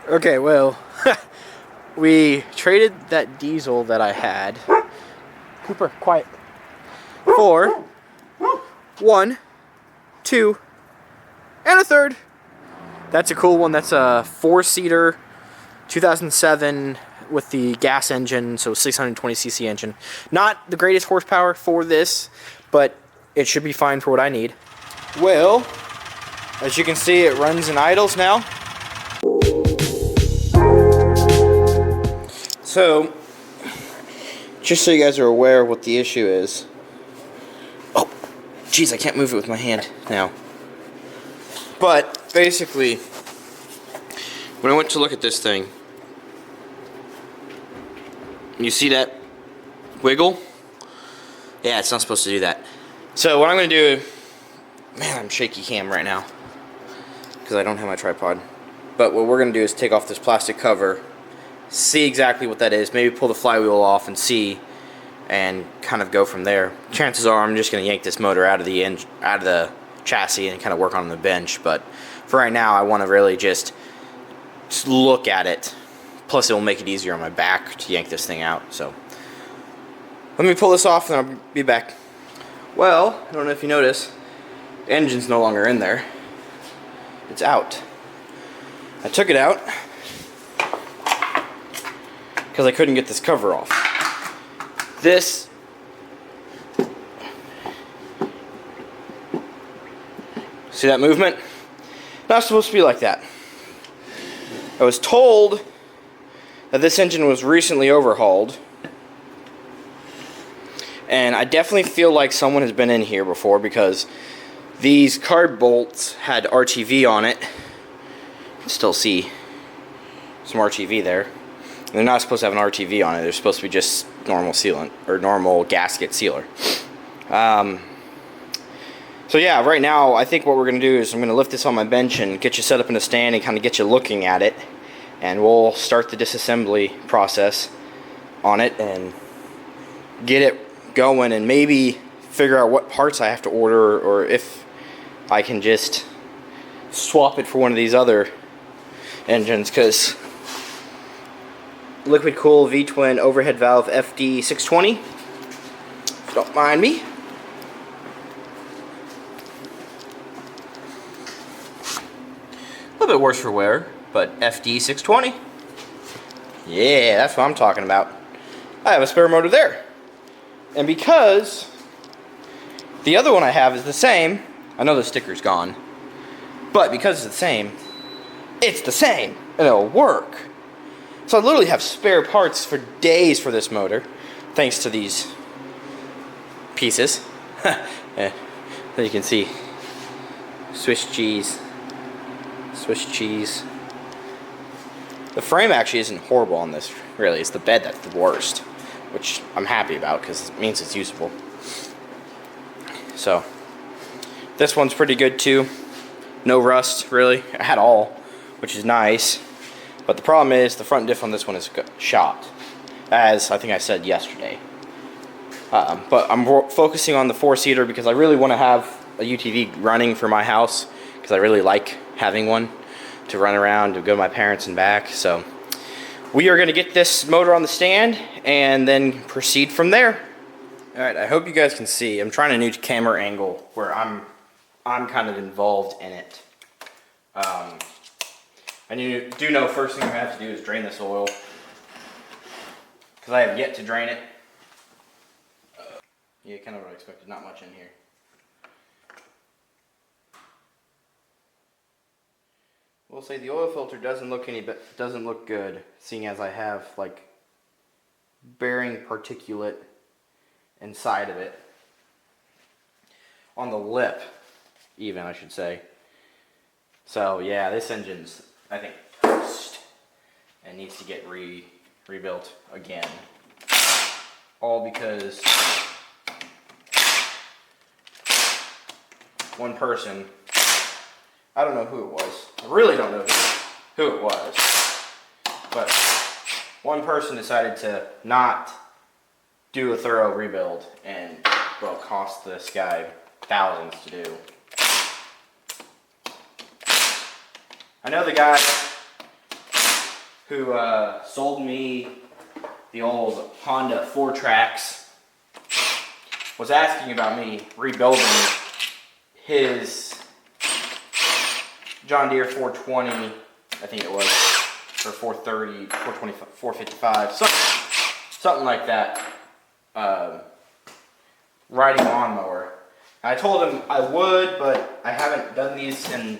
Okay, well, we traded that diesel that I had, Cooper, quiet, for one, two, and a third. That's a cool one. That's a 4-seater, 2007 with the gas engine, so 620cc engine. Not the greatest horsepower for this, but it should be fine for what I need. Well, as you can see, it runs and idles now. So, just so you guys are aware of what the issue is. Oh, jeez, I can't move it with my hand now. But, basically, when I went to look at this thing, you see that wiggle? Yeah, it's not supposed to do that. So, what I'm going to do, man, I'm shaky cam right now, because I don't have my tripod. But what we're going to do is take off this plastic cover, see exactly what that is, maybe pull the flywheel off and see, and kind of go from there. Chances are I'm just going to yank this motor out of the chassis and kind of work on the bench, but for right now I want to really just look at it. Plus it will make it easier on my back to yank this thing out. So let me pull this off and I'll be back. Well, I don't know if you notice, the engine's no longer in there. It's out. I took it out because I couldn't get this cover off. This see that movement? Not supposed to be like that. I was told that this engine was recently overhauled, and I definitely feel like someone has been in here before because these card bolts had RTV on it. You can still see some RTV there. They're not supposed to have an RTV on it. They're supposed to be just normal sealant or normal gasket sealer. So yeah, right now I think what we're going to do is I'm going to lift this on my bench and get you set up in a stand and kind of get you looking at it, and we'll start the disassembly process on it and get it going and maybe figure out what parts I have to order, or if I can just swap it for one of these other engines, because liquid cool V-twin overhead valve FD 620, if you don't mind me. A little bit worse for wear, but FD 620. Yeah, that's what I'm talking about. I have a spare motor there. And because the other one I have is the same, I know the sticker's gone, but because it's the same, and it'll work. So I literally have spare parts for days for this motor, thanks to these pieces. Yeah, as you can see, Swiss cheese. The frame actually isn't horrible on this, really. It's the bed that's the worst, which I'm happy about because it means it's usable. So, this one's pretty good too. No rust, really, at all, which is nice. But the problem is the front diff on this one is shot, as I think I said yesterday. But I'm focusing on the 4-seater because I really want to have a UTV running for my house, because I really like having one to run around to go to my parents and back. So we are going to get this motor on the stand and then proceed from there. Alright, I hope you guys can see. I'm trying a new camera angle where I'm kind of involved in it. I do know first thing I have to do is drain this oil, because I have yet to drain it. Yeah, kind of what I expected. Not much in here. We'll say the oil filter doesn't look good, seeing as I have like bearing particulate inside of it on the lip, even I should say. So yeah, this engine's, I think, toast and needs to get rebuilt again. All because one person, I don't know who it was. I really don't know who it was. But one person decided to not do a thorough rebuild, and well, cost this guy thousands to do. I know the guy who sold me the old Honda 4Tracks, was asking about me rebuilding his John Deere 420, I think it was, or 430, 420, 455, something like that, riding lawnmower. I told him I would, but I haven't done these in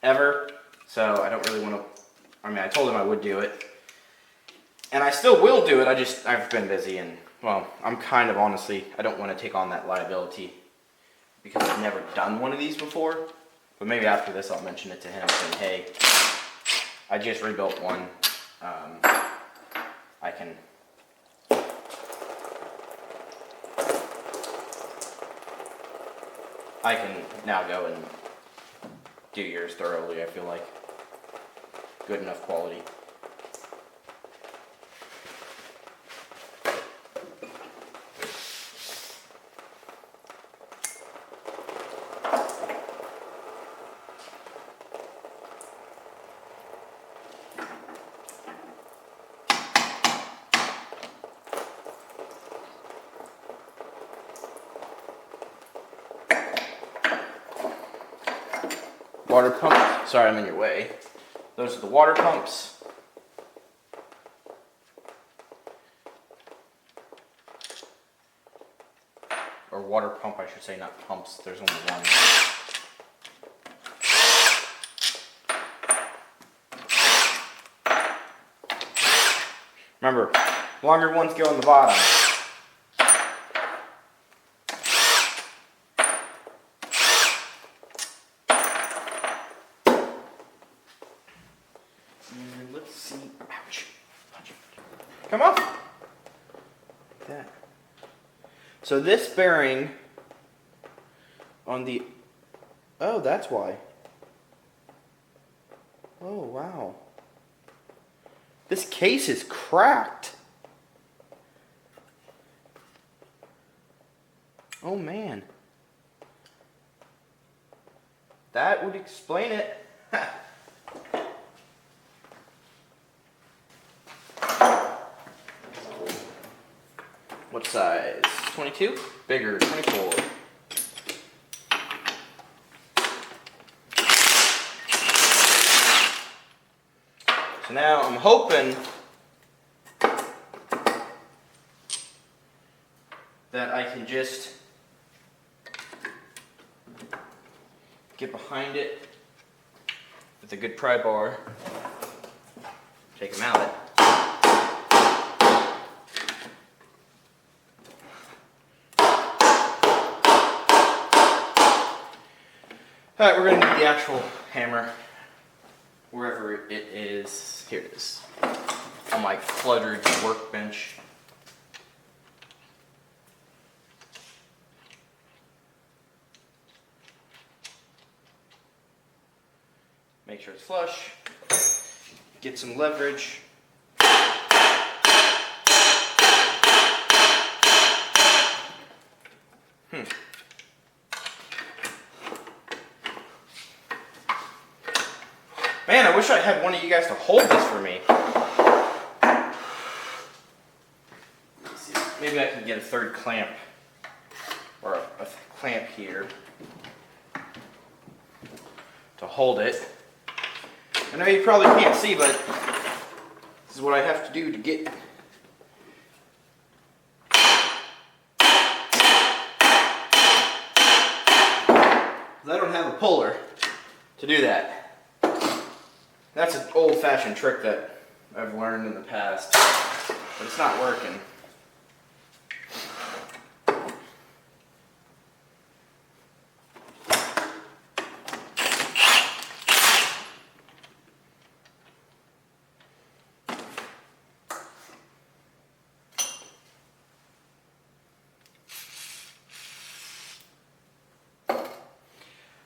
ever, so I don't really want to, I told him I would do it. And I still will do it, I've been busy and, well, I'm kind of honestly, I don't want to take on that liability because I've never done one of these before. But maybe after this I'll mention it to him saying, hey, I just rebuilt one. I can now go and do yours thoroughly, I feel like. Good enough quality. Water pump. Sorry, I'm in your way. Those are the water pumps. Or water pump, I should say, not pumps. There's only one. Remember, longer ones go on the bottom. And let's see. Ouch. Come off. Like that. So this bearing on the, oh, that's why. Oh, wow. This case is cracked. Oh, man. That would explain it. What size? 22? Bigger, 24. So now I'm hoping that I can just get behind it with a good pry bar, take them out. Alright, we're going to need the actual hammer, wherever it is. Here it is, on my cluttered workbench. Make sure it's flush, get some leverage. Man, I wish I had one of you guys to hold this for me. Let's see. Maybe I can get a third clamp, or a clamp here to hold it. I know you probably can't see, but this is what I have to do to get. I don't have a puller to do that. That's an old-fashioned trick that I've learned in the past, but it's not working.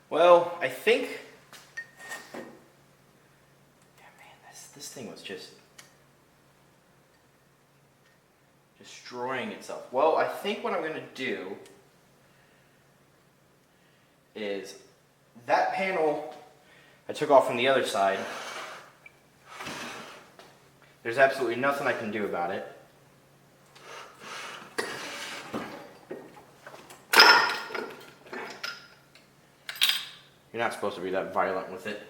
Well, I think, yeah, man, this thing was just destroying itself. Well, I think what I'm going to do is that panel I took off from the other side. There's absolutely nothing I can do about it. You're not supposed to be that violent with it.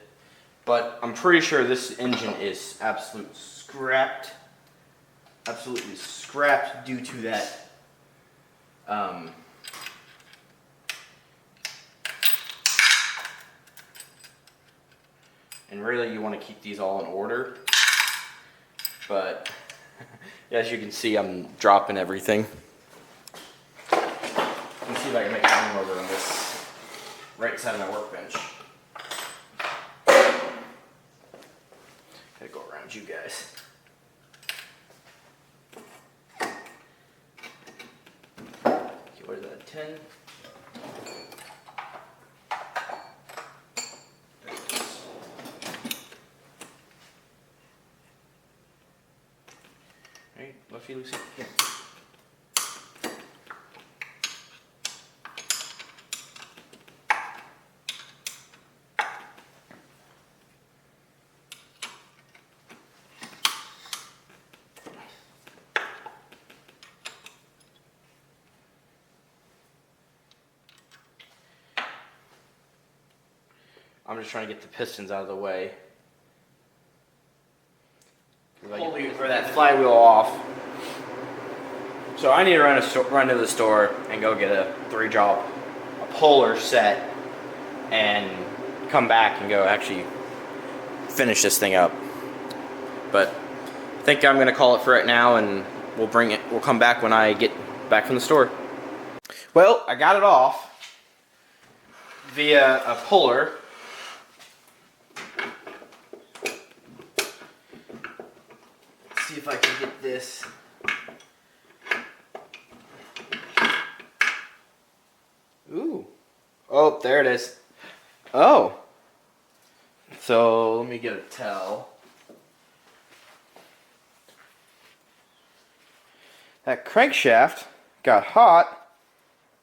But I'm pretty sure this engine is absolutely scrapped due to that and really you want to keep these all in order, but as you can see, I'm dropping everything. Let me see if I can make a room over on this right side of my workbench. Gotta go around you guys. Okay, what is that, 10? Right, Luffy, Lucy, here. I'm just trying to get the pistons out of the way. Or that flywheel off. So I need to run to the store and go get a 3-jaw, a Polar set, and come back and go actually finish this thing up. But I think I'm gonna call it for right now, and we'll come back when I get back from the store. Well, I got it off via a puller. Let's see if I can get this. Ooh. Oh, there it is. Oh. So let me get a towel. That crankshaft got hot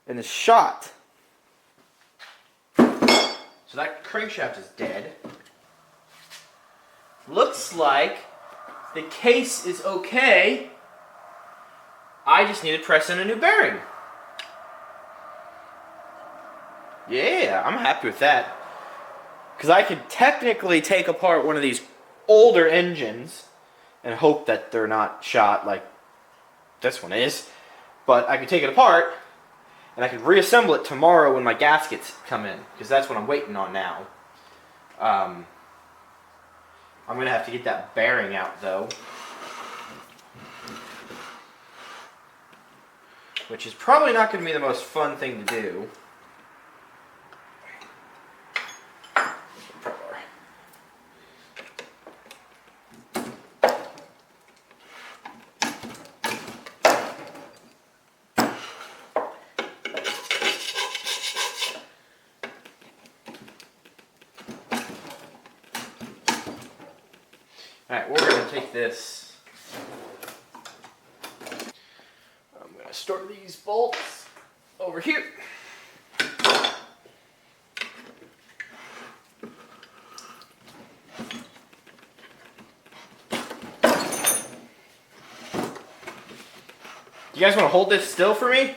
and is shot. So that crankshaft is dead. Looks like the case is okay. I just need to press in a new bearing. Yeah, I'm happy with that. Because I could technically take apart one of these older engines and hope that they're not shot like this one is. But I could take it apart and I could reassemble it tomorrow when my gaskets come in. Because that's what I'm waiting on now. I'm going to have to get that bearing out though. Which is probably not going to be the most fun thing to do. Alright, we're going to take this. I'm going to store these bolts over here. You guys want to hold this still for me?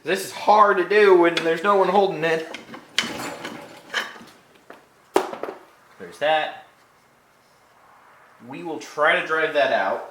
This is hard to do when there's no one holding it. There's that. We will try to drive that out.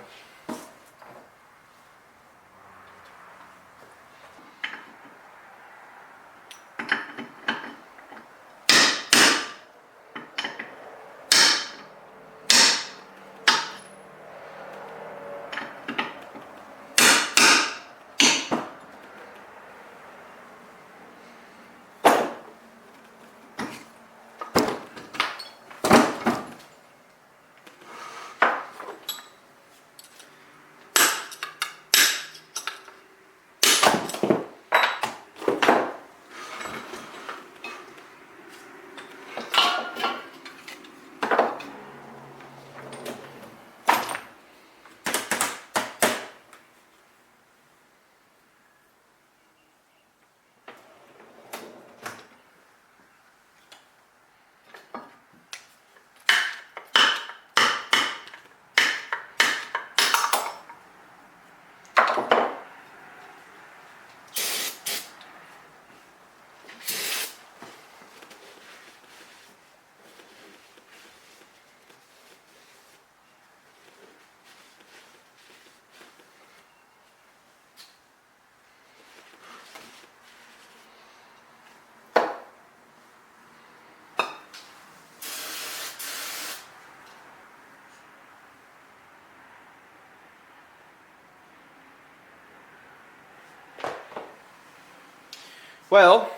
Well,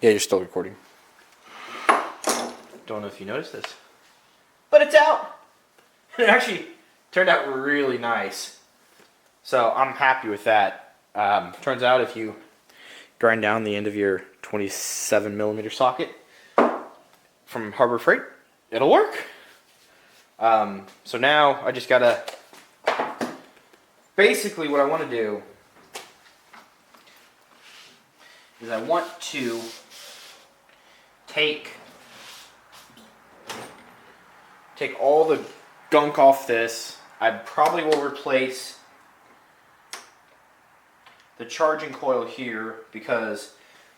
yeah, you're still recording. Don't know if you noticed this, but it's out. It actually turned out really nice. So I'm happy with that. Turns out if you grind down the end of your 27mm socket from Harbor Freight, it'll work. So now I just gotta, basically what I want to do is I want to take all the gunk off this. I probably will replace the charging coil here because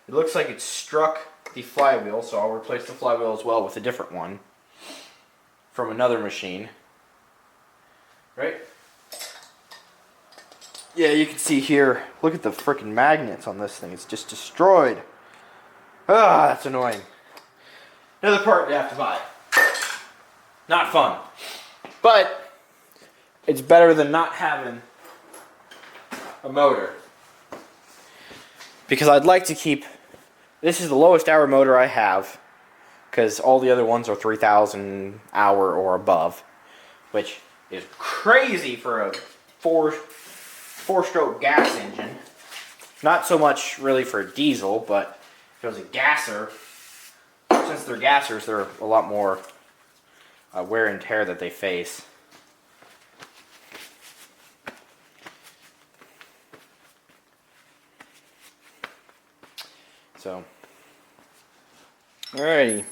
it looks like it struck the flywheel, so I'll replace the flywheel as well with a different one from another machine. Right? Yeah, you can see here, look at the freaking magnets on this thing. It's just destroyed. Ah, that's annoying. Another part you have to buy. Not fun. But it's better than not having a motor. Because I'd like to keep, this is the lowest hour motor I have, because all the other ones are 3,000 hour or above, which is crazy for a four-stroke gas engine. Not so much really for a diesel, but if it was a gasser, since they're gassers, they're a lot more wear and tear that they face. So, alrighty.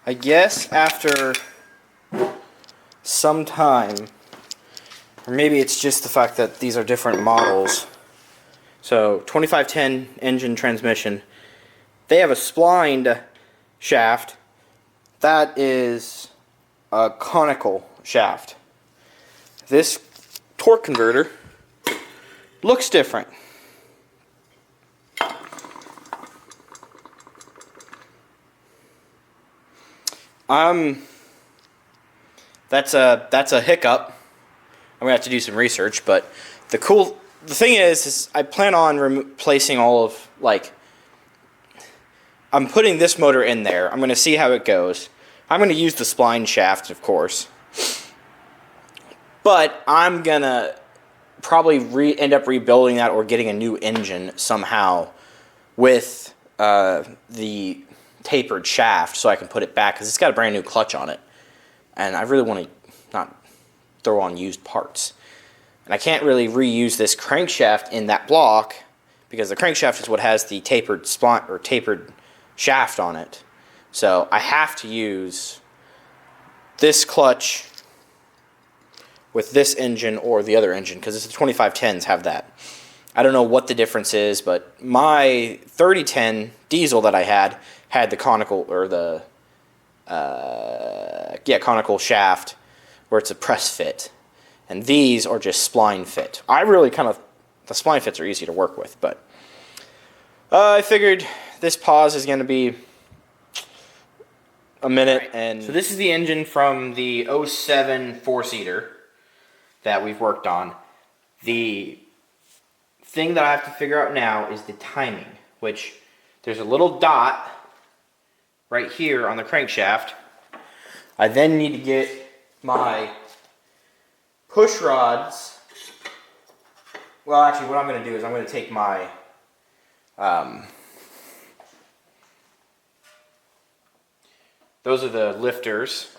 I guess after some time, or maybe it's just the fact that these are different models. So, 2510 engine transmission. They have a splined shaft. That is a conical shaft. This torque converter looks different. That's a hiccup. I'm gonna have to do some research, but the thing is I plan on replacing all of, like, I'm putting this motor in there. I'm gonna see how it goes. I'm gonna use the spline shaft, of course, but I'm gonna probably end up rebuilding that or getting a new engine somehow with the tapered shaft so I can put it back, because it's got a brand new clutch on it and I really want to not throw on used parts, and I can't really reuse this crankshaft in that block because the crankshaft is what has the tapered spline or tapered shaft on it. So I have to use this clutch with this engine or the other engine, because the 2510s have that. I don't know what the difference is, but my 3010 diesel that I had the conical, or the conical shaft where it's a press fit, and these are just spline fit. I really the spline fits are easy to work with, but I figured this pause is going to be a minute. Right. And so this is the engine from the 07 four-seater that we've worked on. The thing that I have to figure out now is the timing, which there's a little dot right here on the crankshaft. I then need to get my push rods. Well, actually, what I'm going to do is I'm going to take my those are the lifters.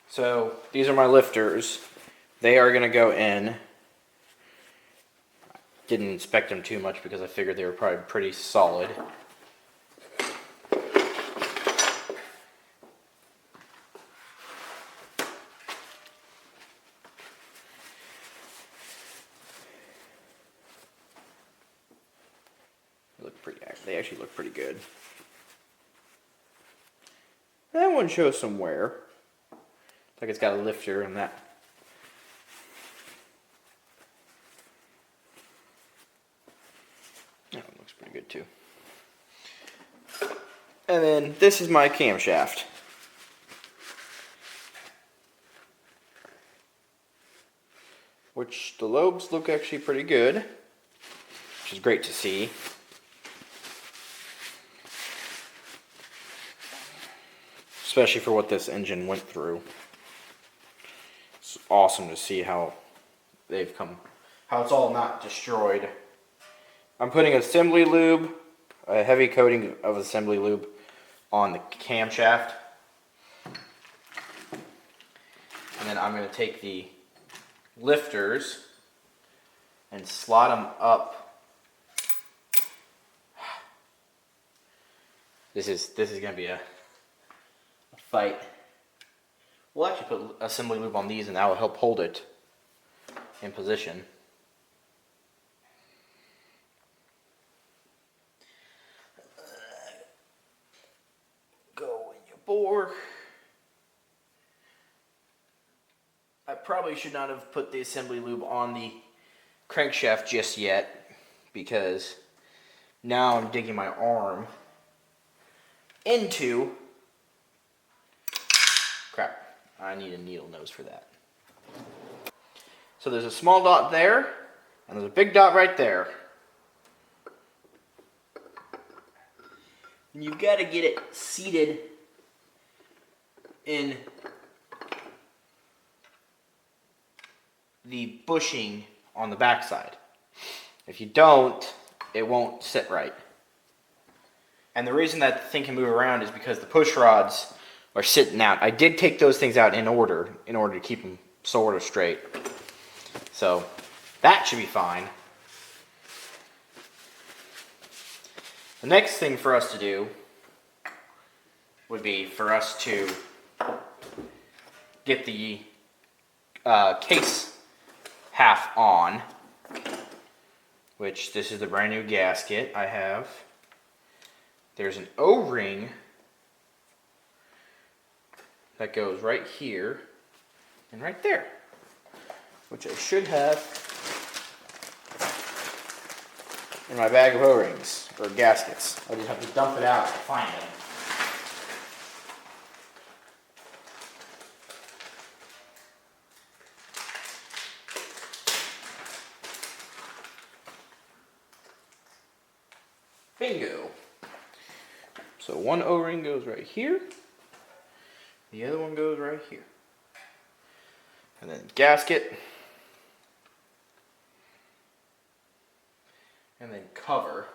So these are my lifters. They are going to go in. Didn't inspect them too much because I figured they were probably pretty solid. They actually look pretty good. That one shows some wear. Like it's got a lifter and that. That one looks pretty good too. And then this is my camshaft. which the lobes look actually pretty good, which is great to see. Especially for what this engine went through. It's awesome to see how they've come, how it's all not destroyed. I'm putting assembly lube, a heavy coating of assembly lube on the camshaft. And then I'm going to take the lifters and slot them up. This is going to be a fight. We'll actually put assembly lube on these and that will help hold it in position. Go in your bore. I probably should not have put the assembly lube on the crankshaft just yet, because now I'm digging my arm into, crap, I need a needle nose for that. So there's a small dot there, and there's a big dot right there. And you've got to get it seated in the bushing on the backside. If you don't, it won't sit right. And the reason that the thing can move around is because the push rods are sitting out. I did take those things out in order to keep them sort of straight. So that should be fine. The next thing for us to do would be for us to get the case half on, which this is the brand new gasket I have. There's an O-ring that goes right here and right there, which I should have in my bag of O-rings, or gaskets. I just have to dump it out to find them. Bingo. So one O-ring goes right here. The other one goes right here. And then gasket. And then cover.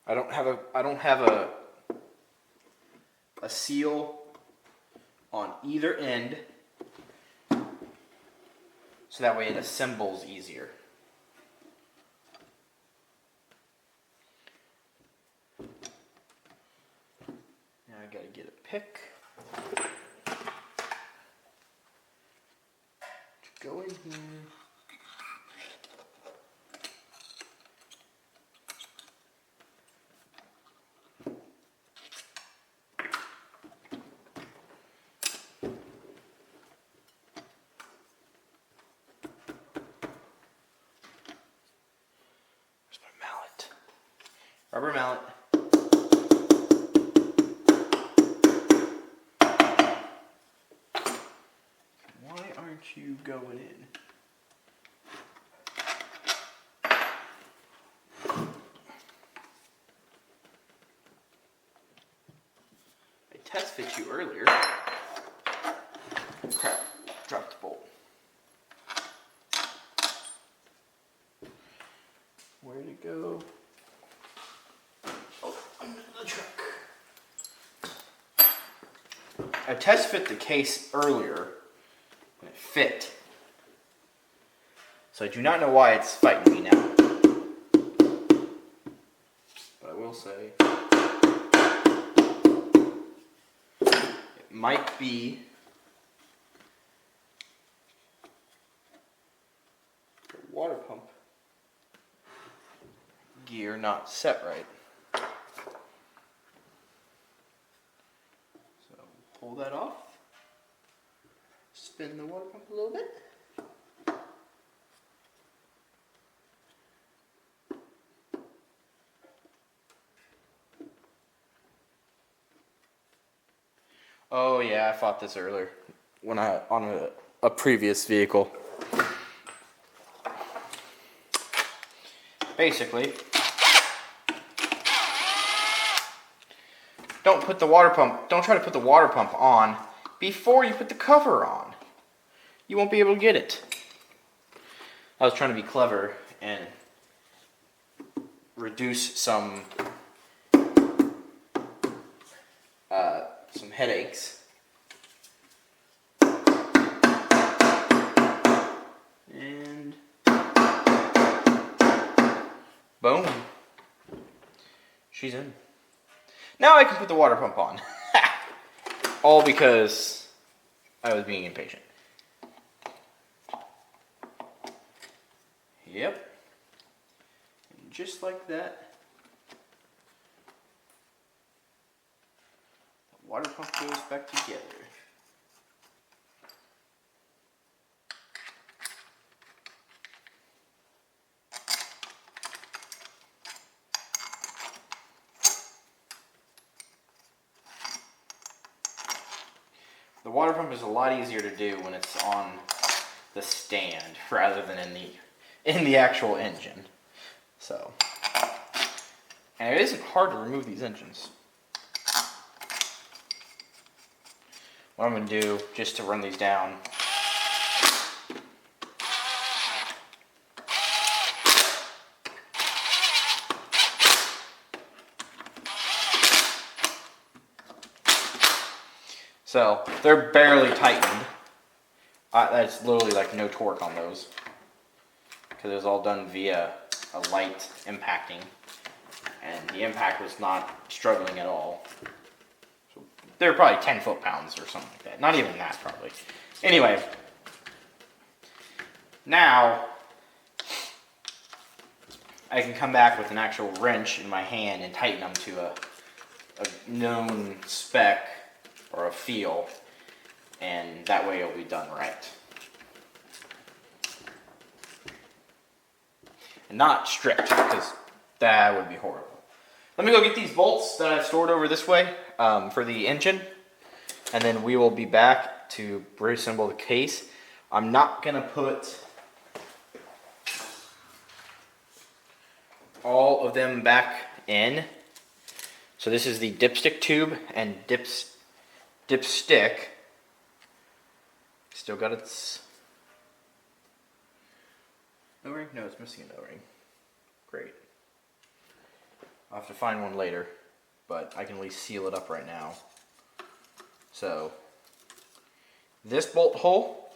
I don't have a seal on either end, so that way it assembles easier. Now I gotta get a pick to go in here. Rubber mallet. Why aren't you going in? I test fit you earlier. Crap, dropped the bolt. Where'd it go? I test fit the case earlier and it fit. So I do not know why it's fighting me now. But I will say it might be the water pump gear not set right. Pull that off, spin the water pump a little bit. Oh yeah, I fought this earlier. when on a previous vehicle. Basically, don't try to put the water pump on before you put the cover on. You won't be able to get it. I was trying to be clever and reduce some headaches. And boom. She's in. Now I can put the water pump on. All because I was being impatient. Yep. And just like that, the water pump goes back together. The water pump is a lot easier to do when it's on the stand rather than in the actual engine. So, and it isn't hard to remove these engines. What I'm going to do, just to run these down, so they're barely tightened. That's literally like no torque on those, because it was all done via a light impacting, and the impact was not struggling at all. So they're probably 10 foot-pounds or something like that. Not even that, probably. Anyway, now I can come back with an actual wrench in my hand and tighten them to a known spec or a feel, and that way it'll be done right. And not stripped, because that would be horrible. Let me go get these bolts that I've stored over this way for the engine, and then we will be back to reassemble the case. I'm not going to put all of them back in. So this is the dipstick tube and dipstick. Still got its O-ring? No, it's missing an O-ring. Great. I'll have to find one later, but I can at least seal it up right now. So this bolt hole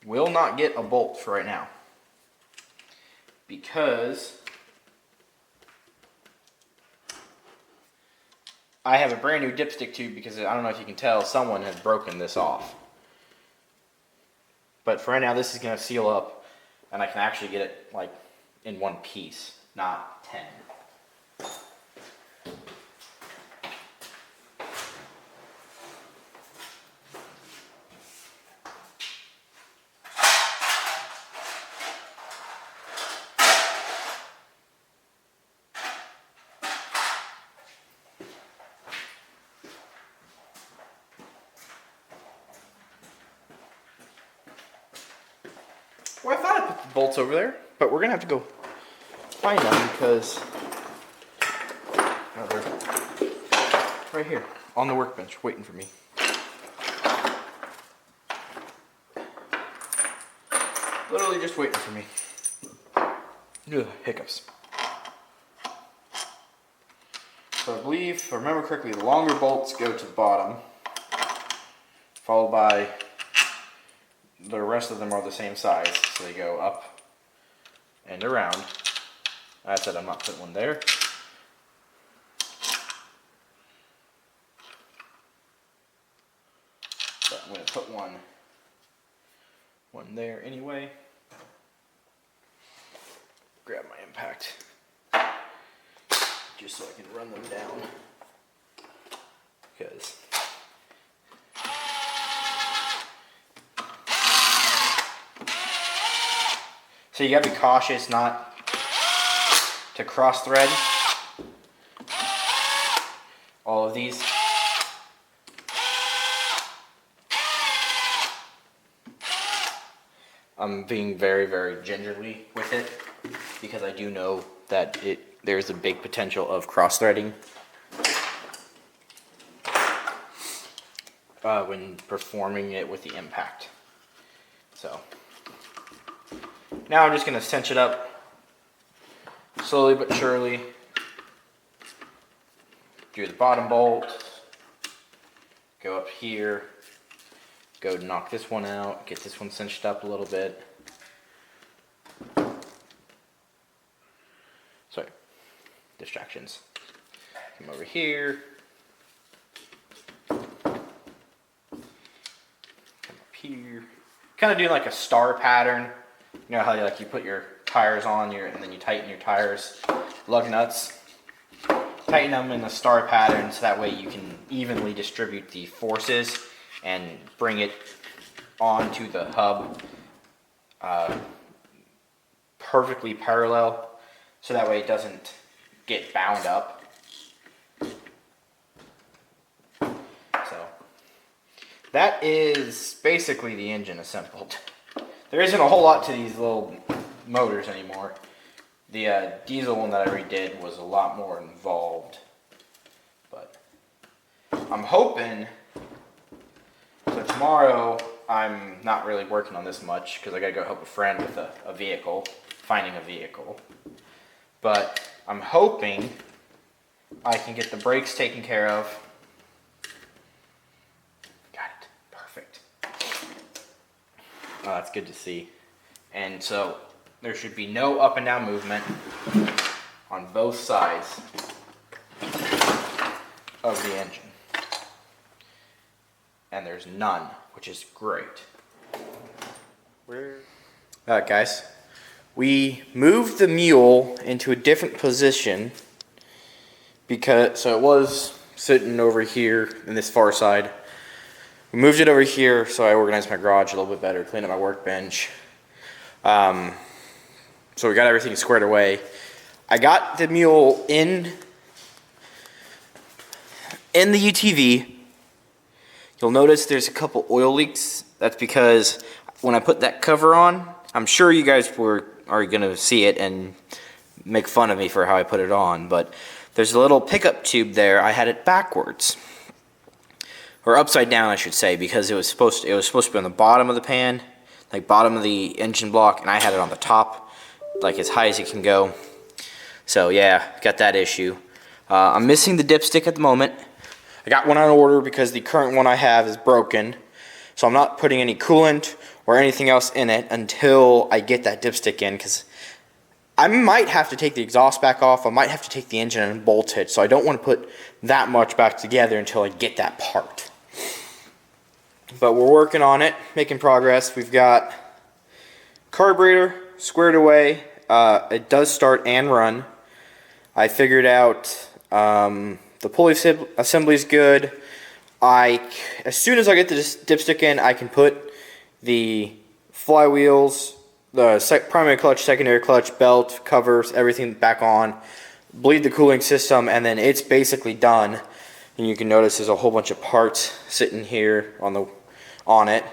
will not get a bolt for right now, because I have a brand new dipstick tube, because I don't know if you can tell, someone has broken this off. But for right now, this is going to seal up, and I can actually get it like in one piece, not 10. Well, I thought I put the bolts over there, but we're going to have to go find them, because they're right here on the workbench waiting for me. Literally just waiting for me. Ugh, hiccups. So I believe, if I remember correctly, the longer bolts go to the bottom, followed by the rest of them are the same size, so they go up and around. I said I'm not putting one there. But I'm going to put one there anyway. Grab my impact, just so I can run them down, because so you gotta be cautious not to cross thread all of these. I'm being very, very gingerly with it because I do know that there's a big potential of cross-threading when performing it with the impact. So now I'm just going to cinch it up slowly but surely. Do the bottom bolt, go up here, go knock this one out, get this one cinched up a little bit. Sorry, distractions. Come over here. Come up here. Kind of doing like a star pattern. You know how you put your tires on and then you tighten your tires, lug nuts. Tighten them in the star pattern so that way you can evenly distribute the forces and bring it onto the hub perfectly parallel so that way it doesn't get bound up. So that is basically the engine assembled. There isn't a whole lot to these little motors anymore. The diesel one that I redid was a lot more involved, but I'm hoping, so tomorrow I'm not really working on this much because I gotta go help a friend with a vehicle, finding a vehicle, but I'm hoping I can get the brakes taken care of. Got it, perfect. Oh, that's good to see. And so there should be no up and down movement on both sides of the engine. And there's none, which is great. Alright guys, we moved the mule into a different position so it was sitting over here in this far side. We moved it over here so I organized my garage a little bit better, cleaned up my workbench. So we got everything squared away. I got the mule in the UTV. You'll notice there's a couple oil leaks. That's because when I put that cover on, I'm sure you guys are going to see it and make fun of me for how I put it on, but there's a little pickup tube there. I had it backwards. Or upside down, I should say, because it was supposed to be on the bottom of the pan, like bottom of the engine block, and I had it on the top, like as high as it can go. So yeah, got that issue. I'm missing the dipstick at the moment. I got one on order because the current one I have is broken. So I'm not putting any coolant or anything else in it until I get that dipstick in, because I might have to take the exhaust back off. I might have to take the engine and bolt it. So I don't want to put that much back together until I get that part. But we're working on it, making progress. We've got carburetor squared away. It does start and run. I figured out the pulley assembly is good. As soon as I get the dipstick in, I can put the flywheels, the primary clutch, secondary clutch, belt, covers, everything back on, bleed the cooling system, and then it's basically done. And you can notice there's a whole bunch of parts sitting here on it.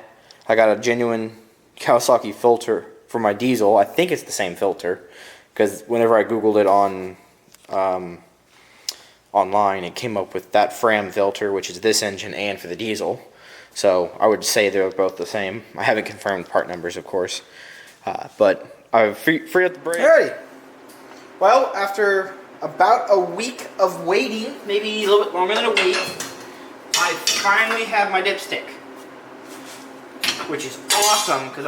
I got a genuine Kawasaki filter for my diesel. I think it's the same filter, because whenever I googled it online, it came up with that Fram filter, which is this engine and for the diesel. So I would say they're both the same. I haven't confirmed part numbers, of course, but I've freed up the brake. Alrighty. Well, after about a week of waiting, maybe a little bit longer than a week, I finally have my dipstick, which is awesome because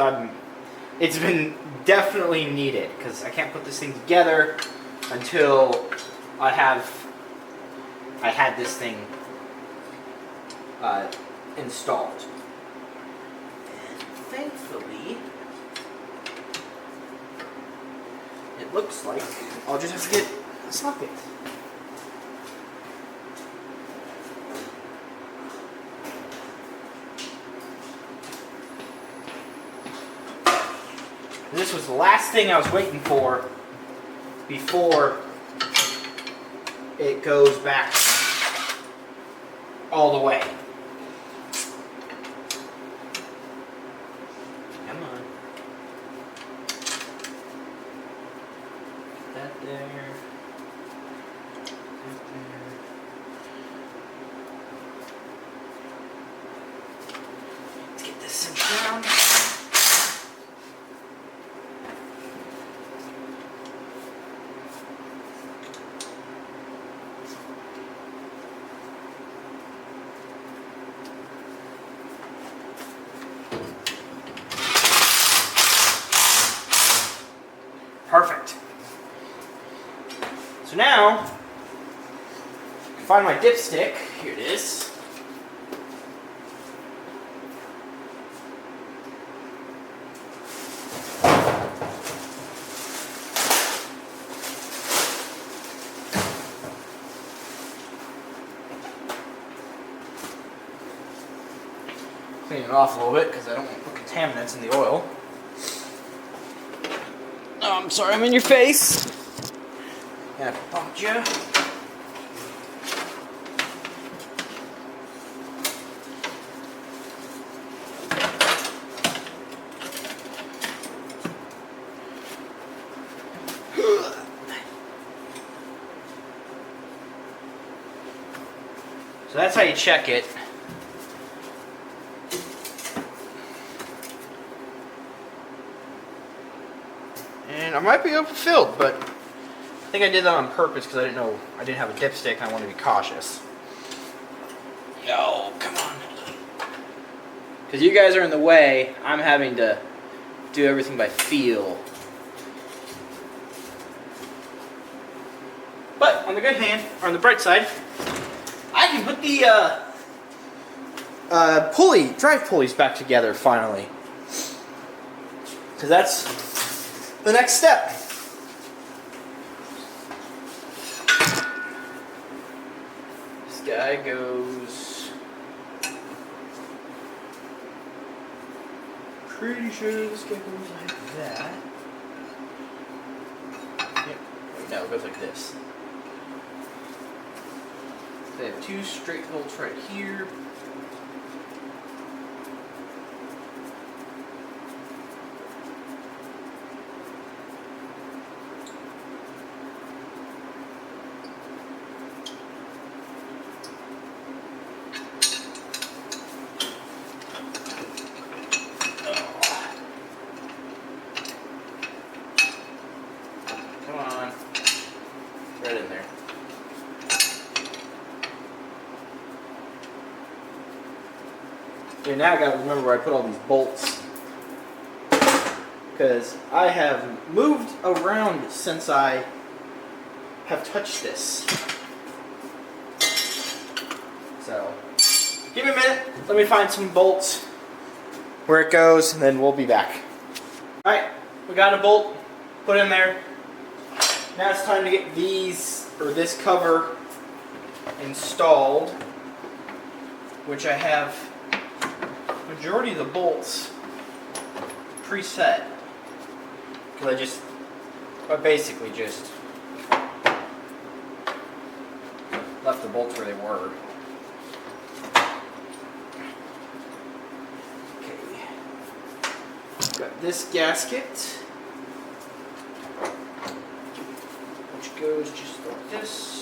it's been definitely needed, because I can't put this thing together until I had this thing installed. And thankfully, it looks like I'll just have to get a socket. This was the last thing I was waiting for before it goes back all the way. Come on. So now, find my dipstick. Here it is. Clean it off a little bit because I don't want to put contaminants in the oil. Oh, I'm sorry, I'm in your face. Yeah, bumped you. So that's how you check it. And I might be overfilled, but I think I did that on purpose because I didn't know I didn't have a dipstick and I wanted to be cautious. Yo, come on. Because you guys are in the way, I'm having to do everything by feel. But on the good hand, or on the bright side, I can put the drive pulleys back together finally. Because that's the next step. This guy goes, pretty sure this guy goes like that. Yep. No, it goes like this. They have two straight bolts right here. Come on. Right in there. Okay, now I gotta remember where I put all these bolts. Because I have moved around since I have touched this. So, give me a minute. Let me find some bolts where it goes, and then we'll be back. Alright, we got a bolt put in there. Now it's time to get these, or this cover, installed, which I have majority of the bolts preset, because I basically just left the bolts where they were. Okay, got this gasket, which goes just like this.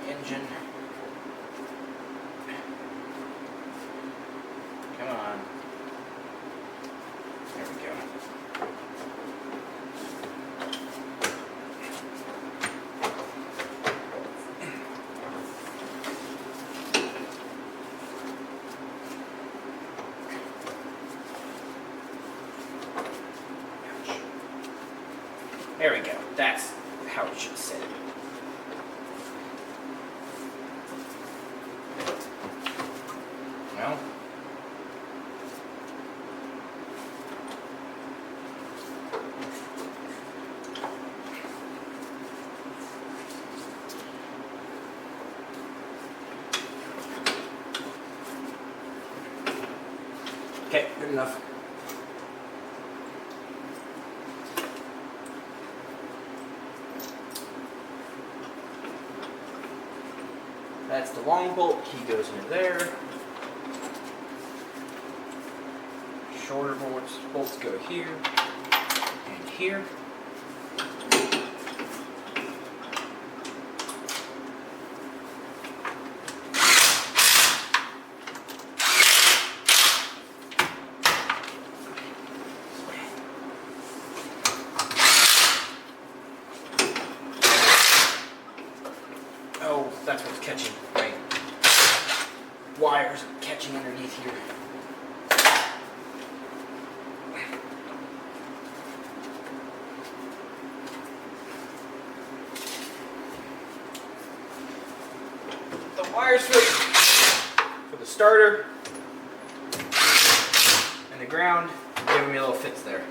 Engine. Come on. There we go. There we go. That's how it should sit. No. Okay, good enough. That's the long bolt. Key goes into there. Shorter bolts go here and here. Oh, that's what's catching, right? Wires catching underneath here. wires for the starter and the ground, giving me a little fits there.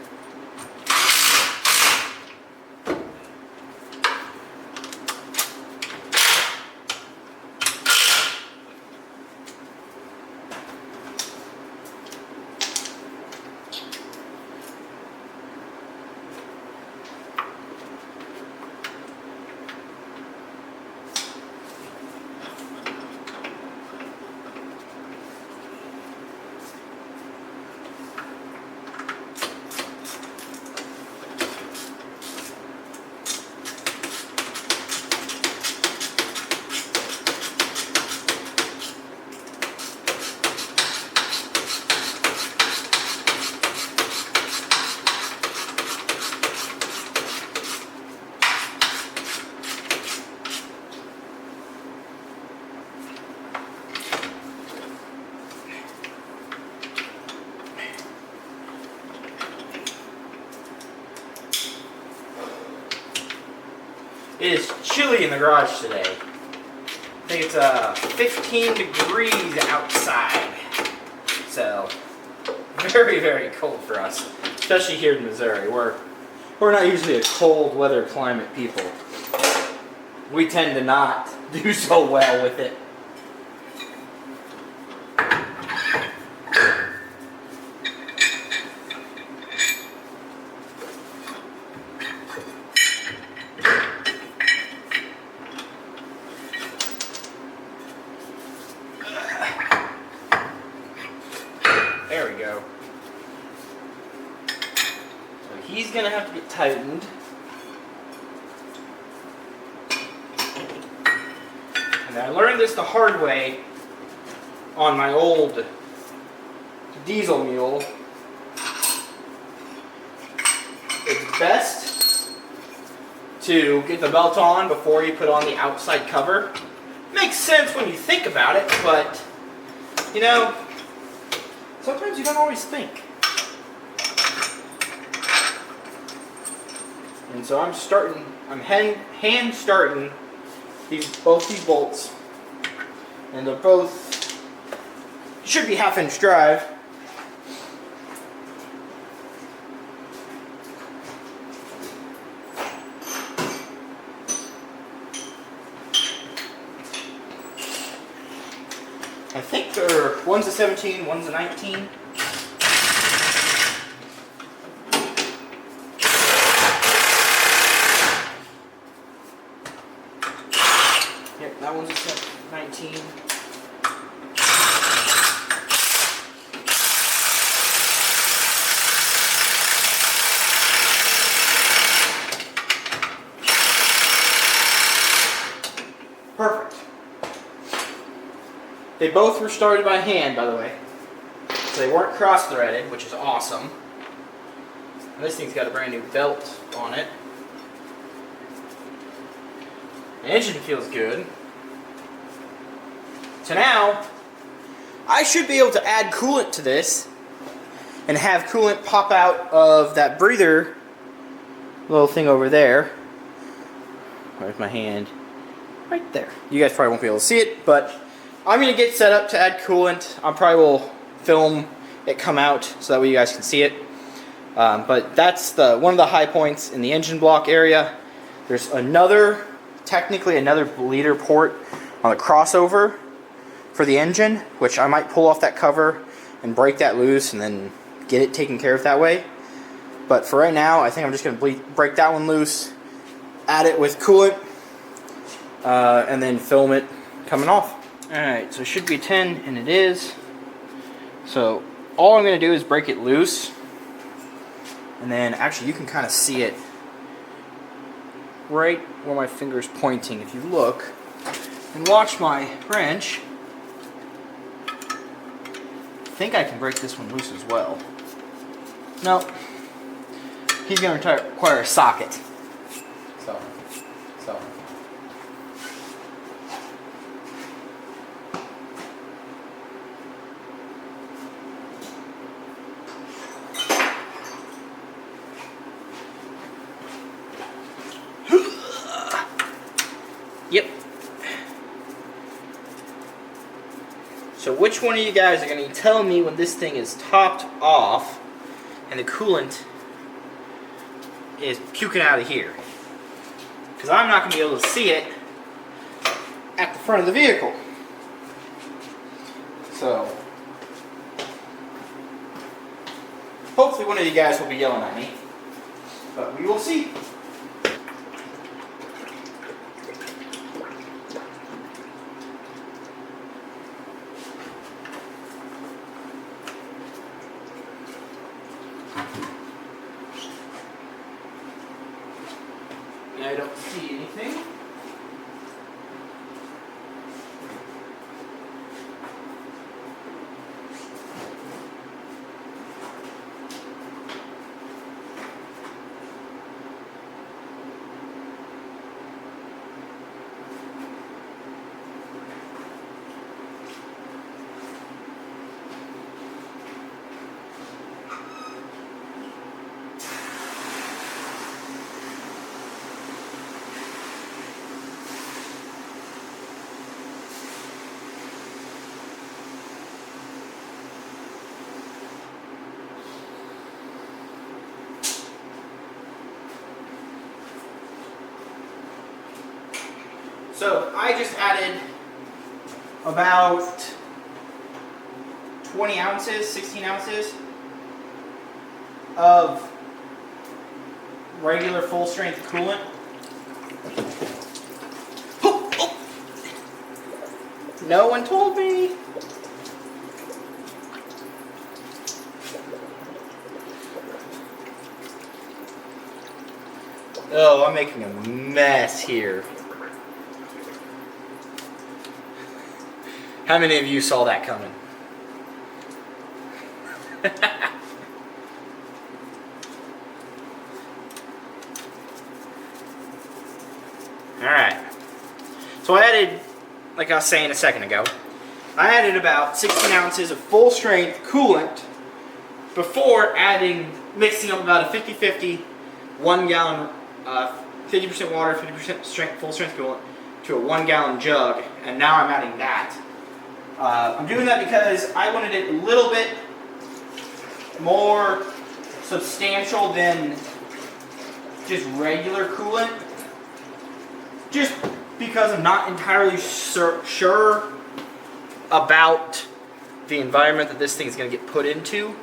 It is chilly in the garage today. I think it's 15 degrees outside. So, very, very cold for us. Especially here in Missouri. We're not usually a cold weather climate people. We tend to not do so well with it. There we go. So he's gonna have to get tightened. And I learned this the hard way on my old diesel mule. It's best to get the belt on before you put on the outside cover. Makes sense when you think about it, but you know, sometimes you don't always think. And so I'm hand starting both these bolts. And they're both, should be 1/2 inch drive. I think one's a 17, one's a 19. Yep, that one's a 19. Perfect. They both were started by hand, by the way. So they weren't cross-threaded, which is awesome. And this thing's got a brand new belt on it. The engine feels good. So now, I should be able to add coolant to this and have coolant pop out of that breather little thing over there. Where's my hand? Right there. You guys probably won't be able to see it, but I'm going to get set up to add coolant. I probably will film it come out so that way you guys can see it. But that's one of the high points in the engine block area. There's technically another bleeder port on the crossover for the engine, which I might pull off that cover and break that loose and then get it taken care of that way. But for right now, I think I'm just going to break that one loose, add it with coolant, and then film it coming off. Alright, so it should be 10, and it is. So all I'm going to do is break it loose, and then actually you can kind of see it right where my finger's pointing. If you look and watch my wrench, I think I can break this one loose as well. No, he's going to require a socket. So. Yep. which one of you guys are going to tell me when this thing is topped off and the coolant is puking out of here? Because I'm not going to be able to see it at the front of the vehicle. So, hopefully one of you guys will be yelling at me, but we will see. I don't see anything. So I just added about 20 ounces, 16 ounces of regular full strength coolant. Oh, oh. No one told me. Oh, I'm making a mess here. How many of you saw that coming? Alright. So I added, like I was saying a second ago, I added about 16 ounces of full strength coolant before mixing up about a 50-50, 1 gallon, 50% water, 50% full strength coolant to a 1 gallon jug, and now I'm adding that. I'm doing that because I wanted it a little bit more substantial than just regular coolant. Just because I'm not entirely sure about the environment that this thing is going to get put into.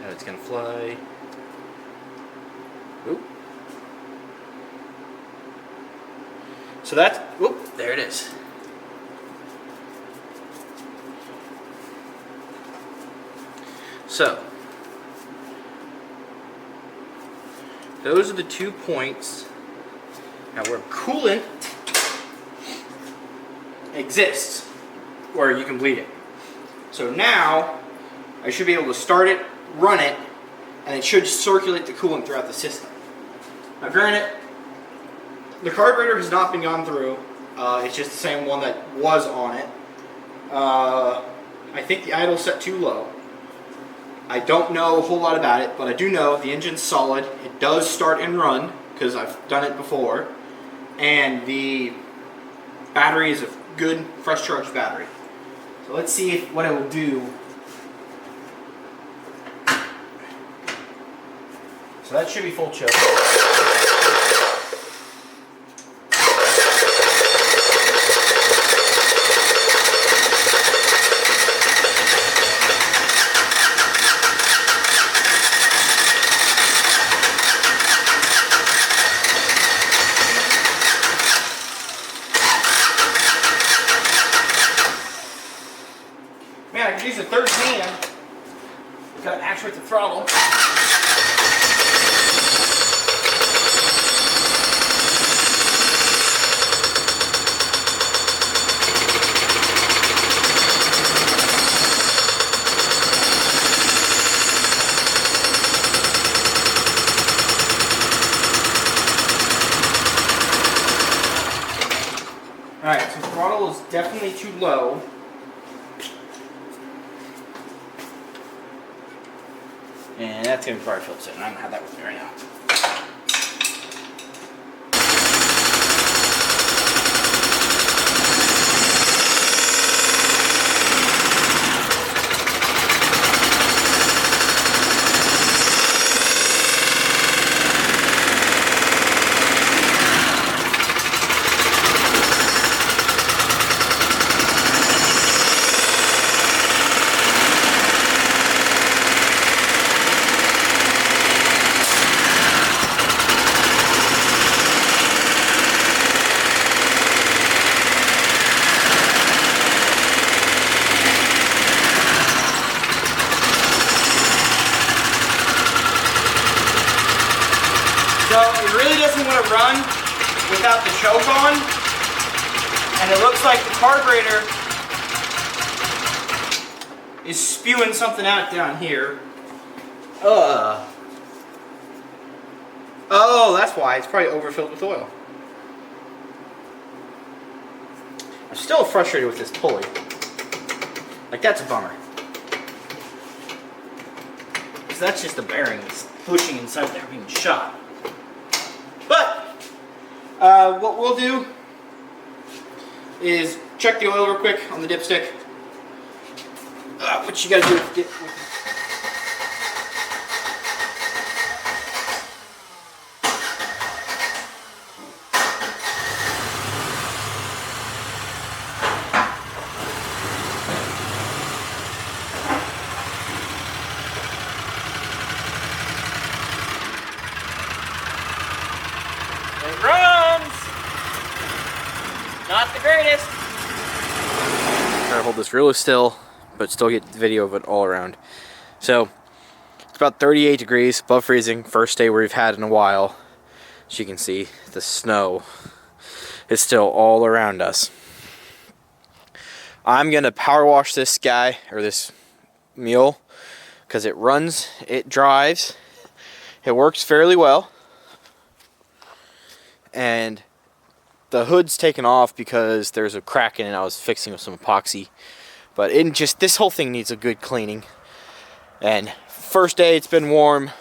Oh, it's going to fly. Oop. So that's, whoop, there it is. So, those are the 2 points now where coolant exists, where you can bleed it. So now, I should be able to start it, run it, and it should circulate the coolant throughout the system. Now granted, the carburetor has not been gone through. It's just the same one that was on it. I think the idle's set too low. I don't know a whole lot about it, but I do know the engine's solid. It does start and run, because I've done it before. And the battery is a good, fresh charged battery. So let's see what it will do. So that should be full choke. Man, I could use a third hand. Got to actuate the throttle. Alright, so throttle is definitely too low. And that's going to be part of filter set, and I don't have that with me right now. to run without the choke on, and it looks like the carburetor is spewing something out down here. Oh, that's why. It's probably overfilled with oil. I'm still frustrated with this pulley. Like, that's a bummer. Because that's just the bearing that's pushing inside there being shot. But, what we'll do is check the oil real quick on the dipstick. What you gotta do is get... It runs! Not the greatest. Try to hold this really still, but still get the video of it all around. So, it's about 38 degrees, above freezing, first day we've had in a while. As you can see, the snow is still all around us. I'm gonna power wash this guy, or this mule, because it runs, it drives, it works fairly well. And the hood's taken off because there's a crack in it. I was fixing with some epoxy. But this whole thing needs a good cleaning. And first day it's been warm.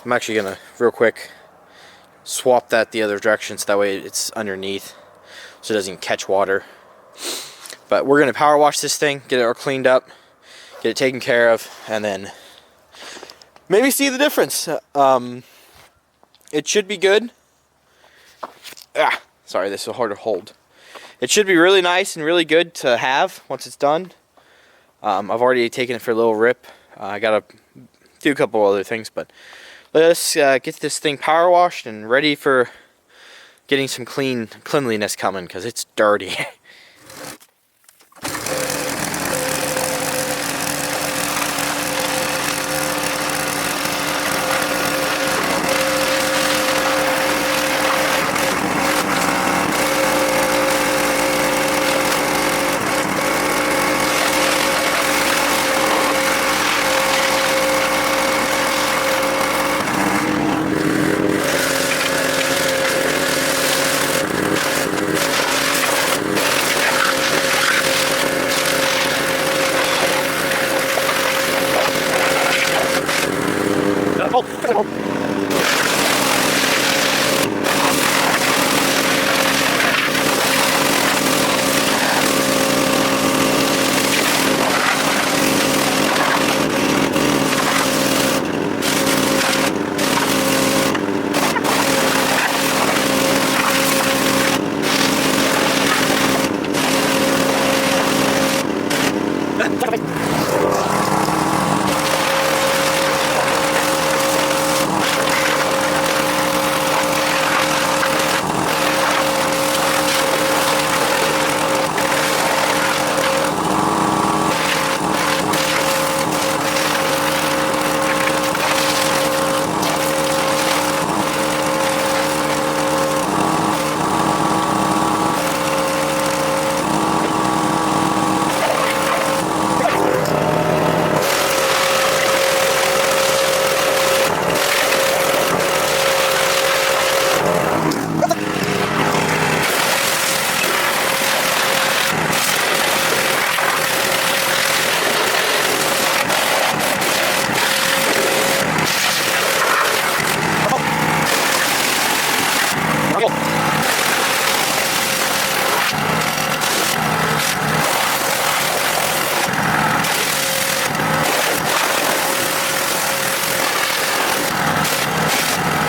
I'm actually gonna real quick swap that the other direction so that way it's underneath so it doesn't catch water. But we're gonna power wash this thing, get it all cleaned up, get it taken care of, and then maybe see the difference. It should be good. Sorry, this is hard to hold. It should be really nice and really good to have once it's done. I've already taken it for a little rip. I gotta do a couple other things, but let's get this thing power washed and ready for getting some cleanliness coming, because it's dirty.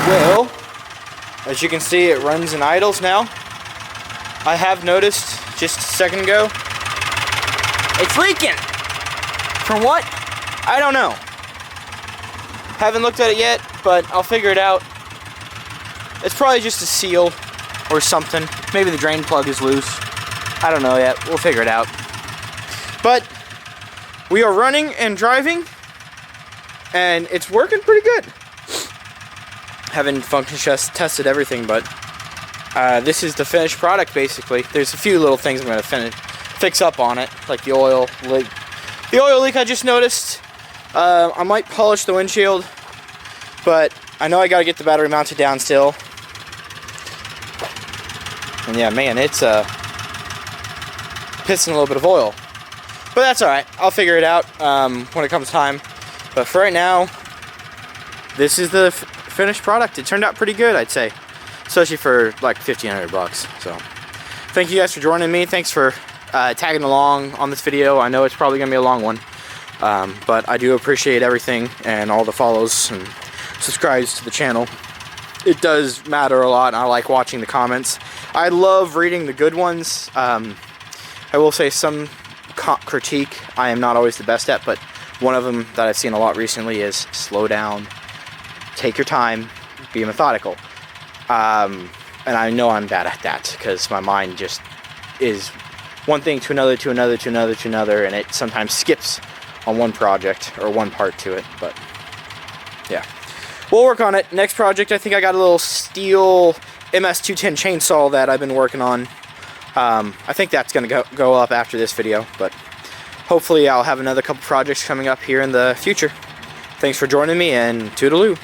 Well, as you can see, it runs and idles now. I have noticed just a second ago, it's leaking. From what? I don't know. Haven't looked at it yet, but I'll figure it out. It's probably just a seal or something. Maybe the drain plug is loose. I don't know yet. We'll figure it out. But we are running and driving, and it's working pretty good. Haven't function tested everything, but this is the finished product basically. There's a few little things I'm going to fix up on it, like the oil leak. The oil leak I just noticed. I might polish the windshield, but I know I got to get the battery mounted down still. And yeah, man, it's pissing a little bit of oil. But that's alright. I'll figure it out when it comes time. But for right now, this is the finished product. It turned out pretty good, I'd say. Especially for like $1,500. So, thank you guys for joining me. Thanks for tagging along on this video. I know it's probably going to be a long one. But I do appreciate everything and all the follows and subscribes to the channel. It does matter a lot, and I like watching the comments. I love reading the good ones. I will say some critique I am not always the best at, but one of them that I've seen a lot recently is slow down, take your time, be methodical. And I know I'm bad at that because my mind just is one thing to another, to another, to another, to another, and it sometimes skips on one project or one part to it. But yeah, we'll work on it. Next project, I think I got a little steel MS210 chainsaw that I've been working on. I think that's going to go up after this video, but hopefully I'll have another couple projects coming up here in the future. Thanks for joining me, and toodaloo.